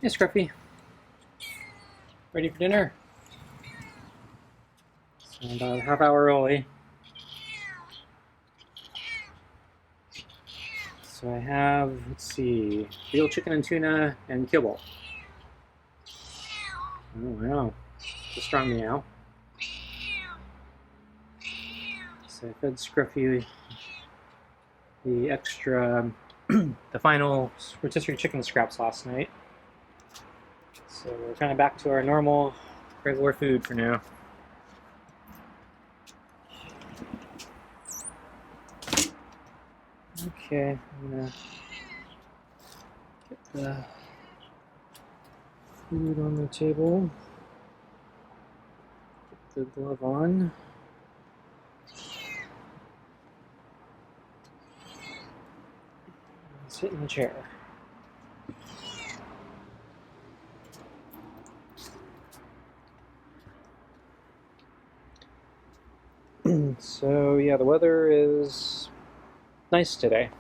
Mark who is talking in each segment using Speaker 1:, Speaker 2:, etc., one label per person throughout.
Speaker 1: Hey, Scruffy. Ready for dinner? So about a half hour early. So I have, let's see, veal chicken and tuna and kibble. Oh, wow. It's a strong meow. So I fed Scruffy the extra, the final rotisserie chicken scraps last night. So we're kind of back to our normal, regular food for now. Okay, I'm gonna get the food on the table. Put the glove on. Sit in the chair. So yeah, the weather is nice today.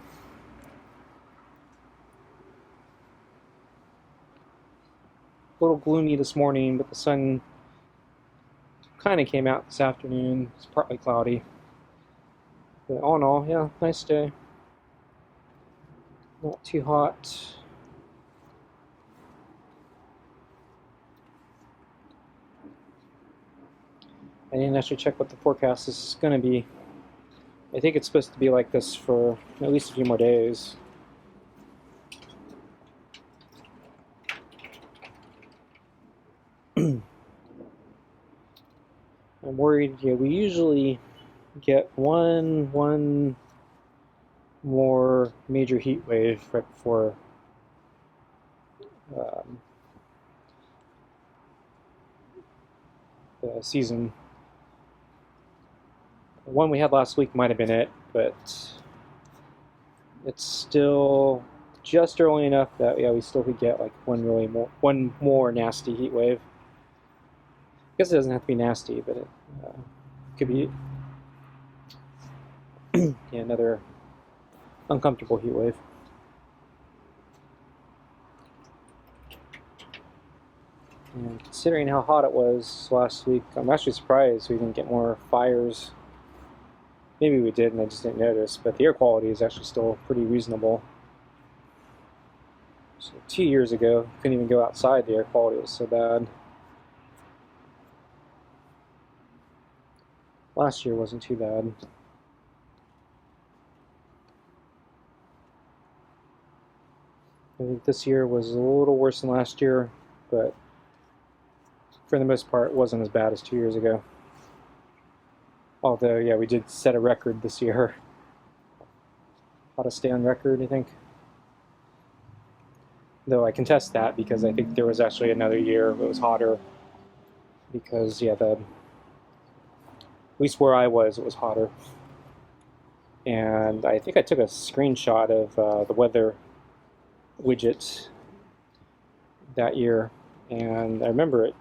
Speaker 1: A little gloomy this morning, but the sun kind of came out this afternoon. It's partly cloudy. But all in all, yeah, nice day. Not too hot. I didn't actually check what the forecast is going to be. I think it's supposed to be like this for at least a few more days. I'm worried. Yeah, we usually get one more major heat wave right before the season. The one we had last week might have been it, but it's still just early enough that yeah, we still could get like one more nasty heat wave. I guess it doesn't have to be nasty, but it could be yeah, another uncomfortable heat wave. And considering how hot it was last week, I'm actually surprised we didn't get more fires. Maybe we did and I just didn't notice, but the air quality is actually still pretty reasonable. So 2 years ago, couldn't even go outside, the air quality was so bad. Last year wasn't too bad. I think this year was a little worse than last year, but for the most part, it wasn't as bad as 2 years ago. Although, yeah, we did set a record this year. Hottest day on record, I think. Though I contest that because I think there was actually another year that was hotter. Because, yeah, at least where I was, it was hotter. And I think I took a screenshot of the weather widget that year. And I remember it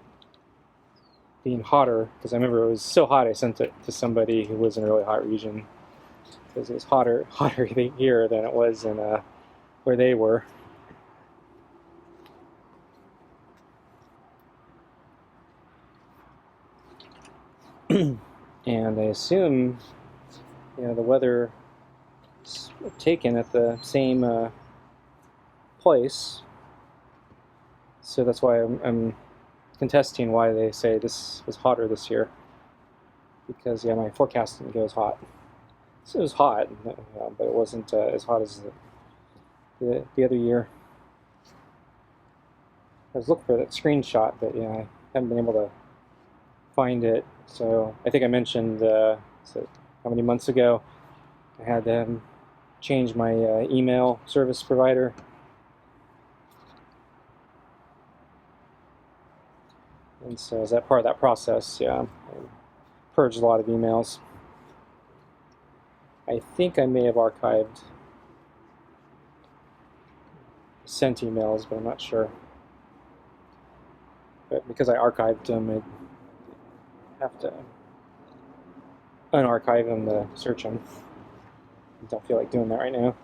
Speaker 1: being hotter because I remember it was so hot I sent it to somebody who was in a really hot region because it was hotter here than it was in where they were. And I assume the weather is taken at the same place, so that's why I'm contesting why they say this was hotter this year, because yeah, my forecast didn't go as hot. So it was hot, but it wasn't as hot as the other year. I was looking for that screenshot, but yeah, I haven't been able to find it. So I think I mentioned so how many months ago I had to change my email service provider. And so as that part of that process, yeah, I purged a lot of emails. I think I may have archived sent emails, but I'm not sure. But because I archived them, I have to unarchive them to search them. I don't feel like doing that right now.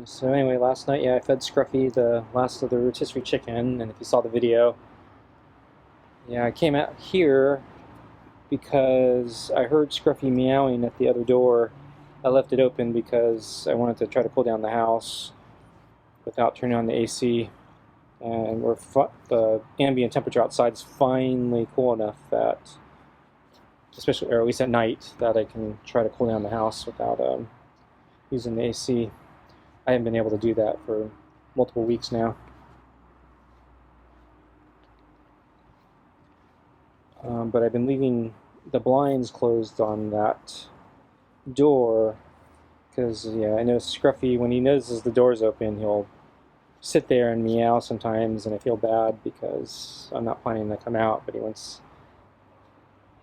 Speaker 1: So anyway, last night, I fed Scruffy the last of the rotisserie chicken, and if you saw the video, I came out here because I heard Scruffy meowing at the other door. I left it open because I wanted to try to cool down the house without turning on the AC, and the ambient temperature outside is finally cool enough that, especially, or at least at night, that I can try to cool down the house without using the AC. I haven't been able to do that for multiple weeks now. But I've been leaving the blinds closed on that door because, I know Scruffy, when he notices the door's open, he'll sit there and meow sometimes, and I feel bad because I'm not planning to come out, but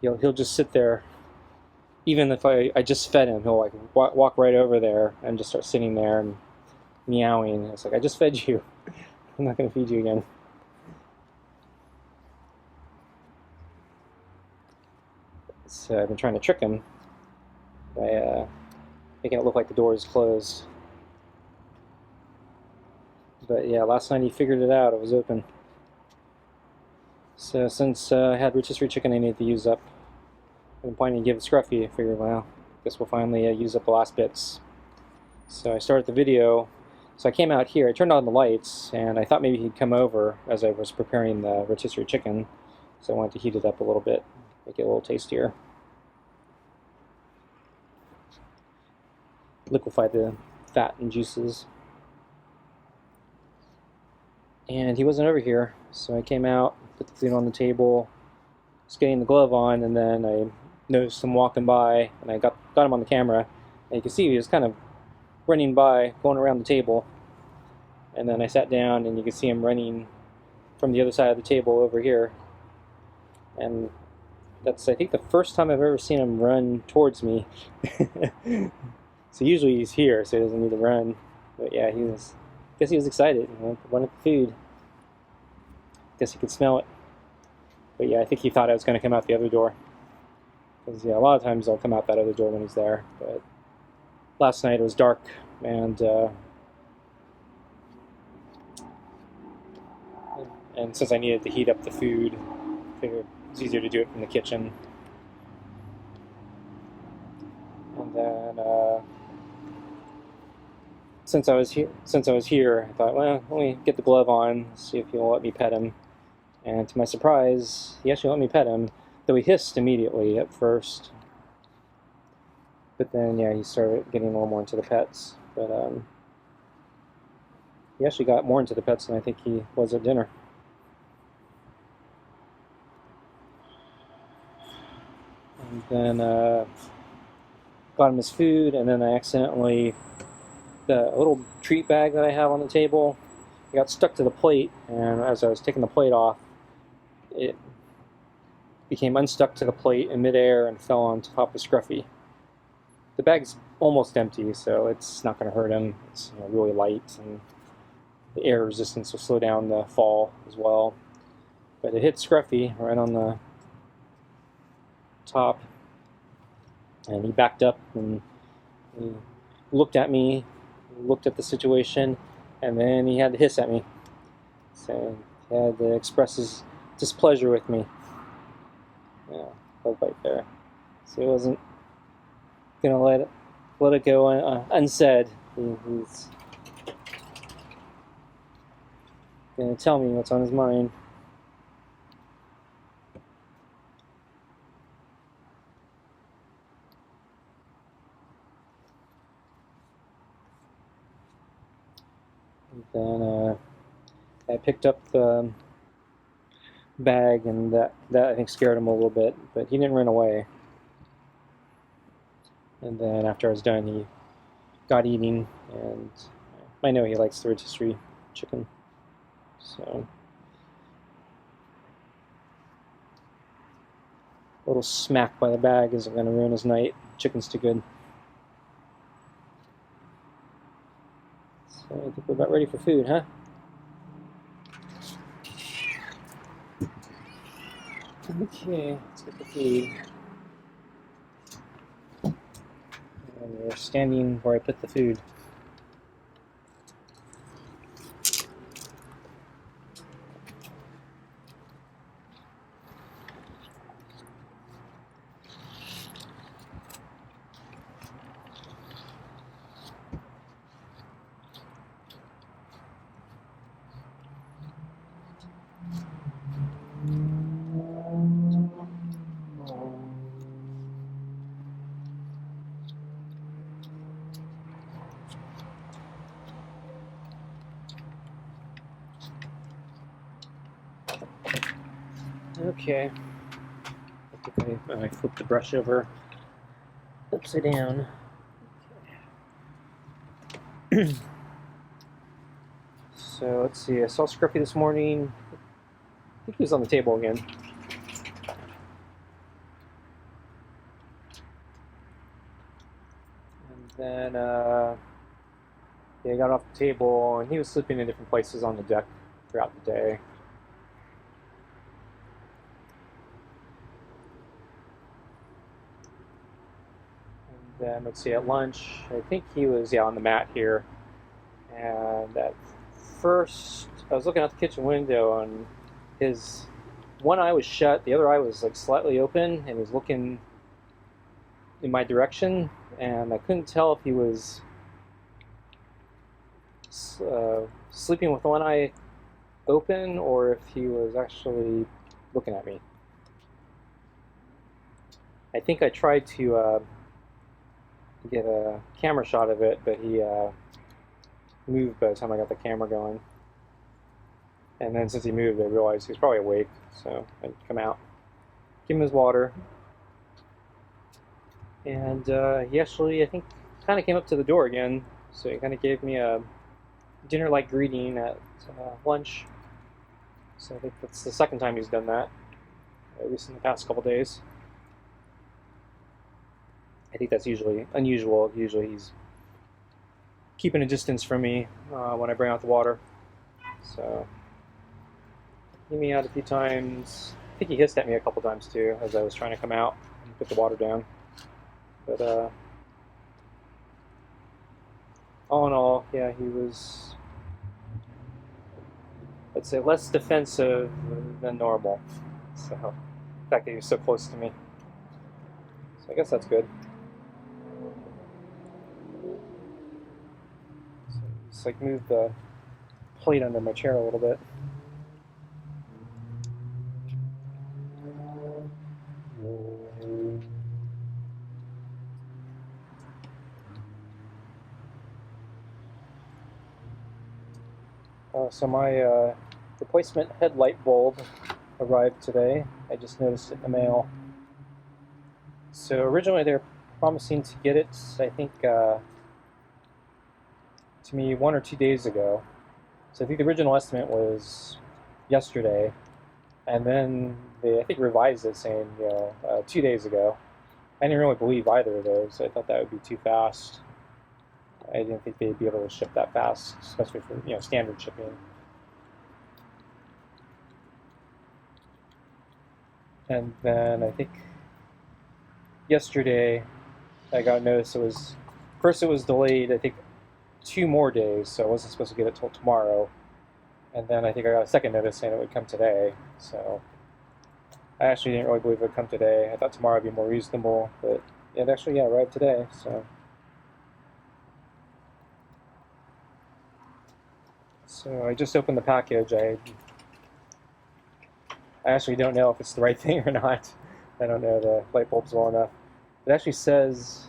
Speaker 1: he'll just sit there. Even if I just fed him, he'll like walk right over there and just start sitting there and meowing. It's like, I just fed you. I'm not going to feed you again. So I've been trying to trick him by making it look like the door is closed. But last night he figured it out. It was open. So since I had rotisserie chicken I needed to use up, I've been planning to give it Scruffy. I figured, well, I guess we'll finally use up the last bits. So I started the video. So I came out here, I turned on the lights, and I thought maybe he'd come over as I was preparing the rotisserie chicken. So I wanted to heat it up a little bit, make it a little tastier. Liquefy the fat and juices. And he wasn't over here, so I came out, put the food on the table, was getting the glove on, and then I noticed him walking by, and I got him on the camera, and you can see he was kind of running by, going around the table, and then I sat down, and you can see him running from the other side of the table over here, and that's, I think, the first time I've ever seen him run towards me. So usually he's here, so he doesn't need to run, but I guess he was excited. Wanted the food. Guess he could smell it. But I think he thought I was going to come out the other door. Because a lot of times I'll come out that other door when he's there. But last night it was dark, and since I needed to heat up the food, I figured it was easier to do it from the kitchen. And then since I was here, I thought, well, let me get the glove on, see if he'll let me pet him. And to my surprise, he actually let me pet him, though he hissed immediately at first. But then, he started getting a little more into the pets. But he actually got more into the pets than I think he was at dinner. And then got him his food, and then I accidentally, the little treat bag that I have on the table, it got stuck to the plate, and as I was taking the plate off, it became unstuck to the plate in midair and fell on top of Scruffy. The bag's almost empty, so it's not going to hurt him. It's really light, and the air resistance will slow down the fall as well. But it hit Scruffy right on the top, and he backed up and he looked at me, looked at the situation, and then he had to hiss at me. So he had to express his displeasure with me. Right there. So he wasn't gonna let it go unsaid. He's gonna tell me what's on his mind. And then I picked up the bag, and that I think scared him a little bit, but he didn't run away. And then after I was done, he got eating, and I know he likes the rotisserie chicken. So a little smack by the bag isn't going to ruin his night. Chicken's too good. So I think we're about ready for food, huh? Okay, let's get the food. And we're standing where I put the food. Okay. I think I flipped the brush over upside down. Okay. So let's see. I saw Scruffy this morning. I think he was on the table again. And then yeah, I got off the table, and he was sleeping in different places on the deck throughout the day. And then let's see, at lunch, I think he was on the mat here. And at first, I was looking out the kitchen window, and his one eye was shut, the other eye was like slightly open, and he was looking in my direction, and I couldn't tell if he was sleeping with one eye open or if he was actually looking at me. I think I tried to get a camera shot of it, but he moved by the time I got the camera going. And then since he moved, I realized he was probably awake, so I'd come out, give him his water. And he actually, I think, kind of came up to the door again, so he kind of gave me a dinner-like greeting at lunch. So I think that's the second time he's done that, at least in the past couple days. I think that's usually unusual. Usually he's keeping a distance from me when I bring out the water. So he me out a few times. I think he hissed at me a couple times too as I was trying to come out and put the water down. But all in all, yeah, he was, I'd say, less defensive than normal. So the fact that he was so close to me. So I guess that's good. So just like move the plate under my chair a little bit. So my replacement headlight bulb arrived today. I just noticed it in the mail. So originally they were promising to get it, I think, to me 1 or 2 days ago. So I think the original estimate was yesterday, and then they, I think, revised it saying, 2 days ago. I didn't really believe either of those. I thought that would be too fast. I didn't think they'd be able to ship that fast, especially for standard shipping. And then I think yesterday I got notice it was delayed, I think, 2 more days, so I wasn't supposed to get it till tomorrow. And then I think I got a second notice saying it would come today. So I actually didn't really believe it would come today. I thought tomorrow would be more reasonable, but it actually arrived today. So I just opened the package. I actually don't know if it's the right thing or not. I don't know the light bulbs well enough. It actually says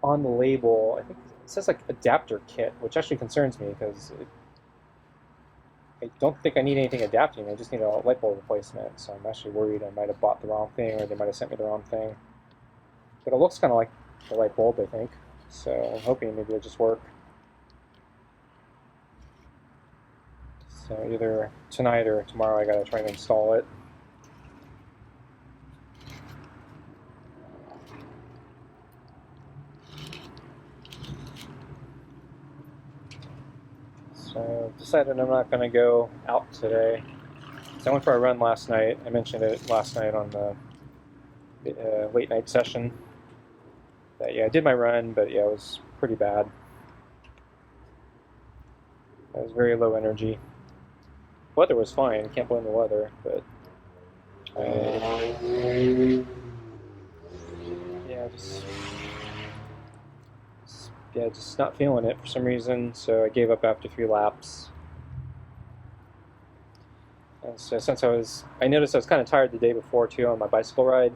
Speaker 1: on the label, I think it says like adapter kit, which actually concerns me because I don't think I need anything adapting. I just need a light bulb replacement. So I'm actually worried I might have bought the wrong thing or they might have sent me the wrong thing. But it looks kind of like the light bulb, I think. So I'm hoping maybe it'll just work. So either tonight or tomorrow I gotta try and install it. So decided I'm not gonna go out today. So I went for a run last night. I mentioned it last night on the late night session. That, yeah, I did my run, but yeah, it was pretty bad. It was very low energy. Weather was fine. Can't blame the weather, but just not feeling it for some reason. So I gave up after 3 laps. And so since I noticed I was kind of tired the day before too on my bicycle ride.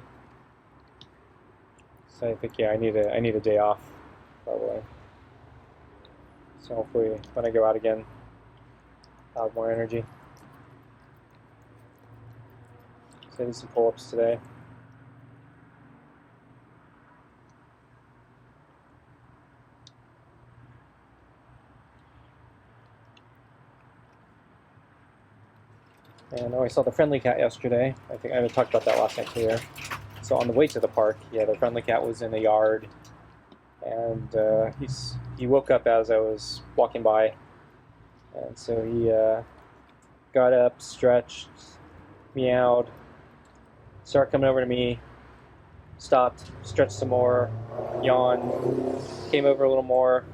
Speaker 1: So I think, yeah, I need a day off probably. So hopefully when I go out again, I'll have more energy. So I did some pull-ups today. And I saw the friendly cat yesterday. I think I talked about that last night here. So on the way to the park, yeah, the friendly cat was in the yard, and he woke up as I was walking by, and so he got up, stretched, meowed, started coming over to me, stopped, stretched some more, yawned, came over a little more,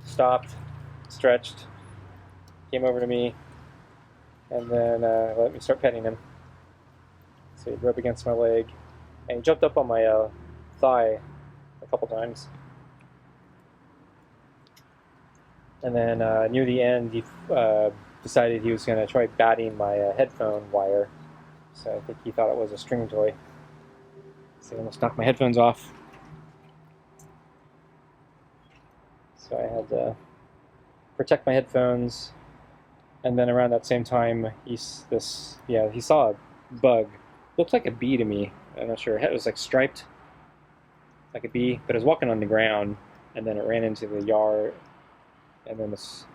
Speaker 1: stopped, stretched, came over to me, and then let me start petting him. So he'd rub against my leg, and he jumped up on my thigh a couple times. And then near the end, he decided he was going to try batting my headphone wire. So I think he thought it was a string toy. So he almost knocked my headphones off. So I had to protect my headphones. And then around that same time, he saw a bug. Looked like a bee to me. I'm not sure. It was like striped, like a bee, but it was walking on the ground, and then it ran into the yard, and then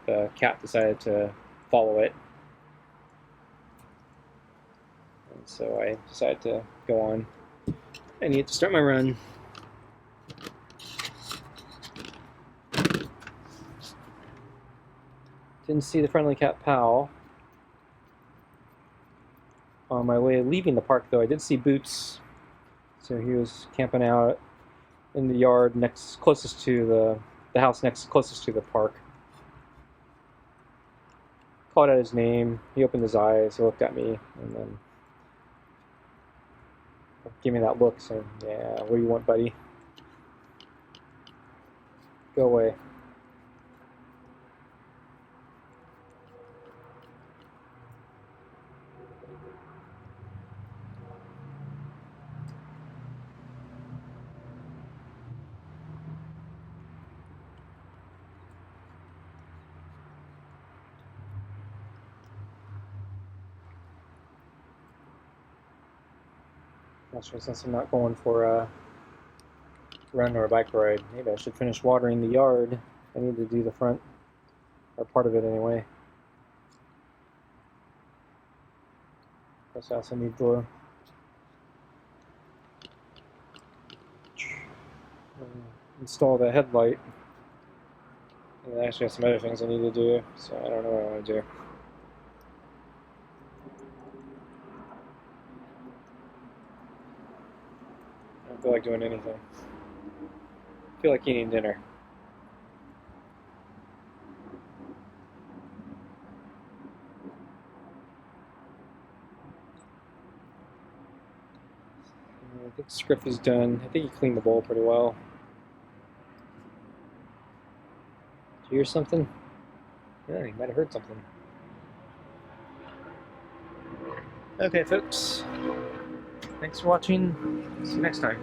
Speaker 1: the cat decided to follow it. And so I decided to go on. I need to start my run. Didn't see the friendly cat pal. On my way leaving the park, though, I did see Boots. So he was camping out in the yard closest to the house closest to the park. Called out his name. He opened his eyes. He looked at me, and then gave me that look, saying, "Yeah, what do you want, buddy? Go away." Actually, since I'm not going for a run or a bike ride, maybe I should finish watering the yard. I need to do the front, or part of it anyway. Plus I also need to install the headlight. And I actually have some other things I need to do, so I don't know what I want to do. I don't feel like doing anything. I feel like eating dinner. I think Scruffy's done. I think he cleaned the bowl pretty well. Did you hear something? Yeah, you might have heard something. Okay, folks. Thanks for watching. See you next time.